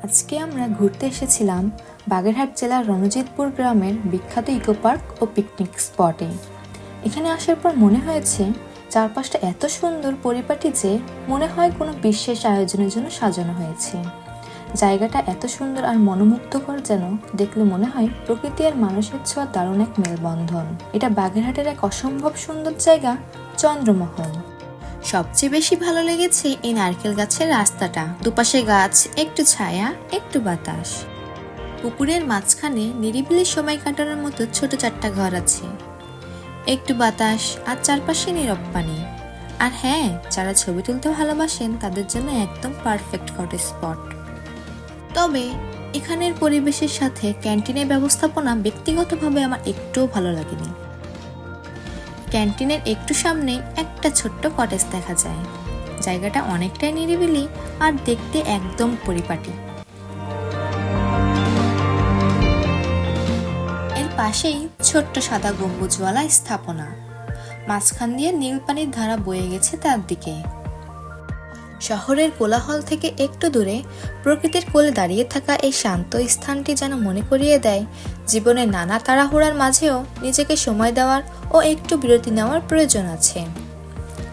আজকে আমরা ঘুরতে এসেছিলাম বাগেরহাট জেলার রণজিৎপুর গ্রামের বিখ্যাত ইকো পার্ক ও পিকনিক স্পটে। এখানে আসার পর মনে হয়েছে চারপাশটা এত সুন্দর পরিপাটি যে মনে হয় কোনো বিশেষ আয়োজনের জন্য সাজানো হয়েছে। জায়গাটা এত সুন্দর আর মনোমুগ্ধকর যেন দেখলে মনে হয় প্রকৃতি আর মানুষের ছোঁয়া দারুণ এক মেলবন্ধন। এটা বাগেরহাটের এক অসম্ভব সুন্দর জায়গা, চন্দ্রমহল। সবচেয়ে বেশি ভালো লেগেছে এই নারকেল গাছের রাস্তাটা, দুপাশে গাছ, একটু ছায়া, একটু বাতাস। পুকুরের মাঝখানে নিরিবিলি সময় কাটানোর মতো ছোট চারটা ঘর আছে, একটু বাতাস আর চারপাশে নীরব পানি। আর হ্যাঁ, যারা ছবি তুলতে ভালোবাসেন তাদের জন্য একদম পারফেক্ট ফটো স্পট। তবে এখানের পরিবেশের সাথে ক্যান্টিনের ব্যবস্থাপনা ব্যক্তিগতভাবে আমার একটুও ভালো লাগেনি। ক্যান্টিনের একটু সামনেই একটা ছোট্ট কটেজ দেখা যায়। জায়গাটা অনেকটাই নিরিবিলি আর দেখতে একদম পরিপাটি। এর পাশেই ছোট্ট সাদা গম্বুজওয়ালা স্থাপনা, মাঝখান দিয়ে নীল পানির ধারা বয়ে গেছে তার দিকে। শহরের কোলাহল থেকে একটু দূরে প্রকৃতির কোলে দাঁড়িয়ে থাকা এই শান্ত স্থানটি যেন মনে করিয়ে দেয় জীবনের নানা তাড়াহুড়ার মাঝেও নিজেকে সময় দেওয়ার ও একটু বিরতি নেওয়ার প্রয়োজন আছে।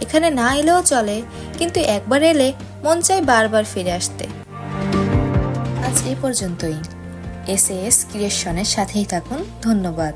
এখানে না এলেও চলে, কিন্তু একবার এলে মন চায় বারবার ফিরে আসতে। আজ এই পর্যন্তই। এস ক্রিয়েশনের সাথেই থাকুন। ধন্যবাদ।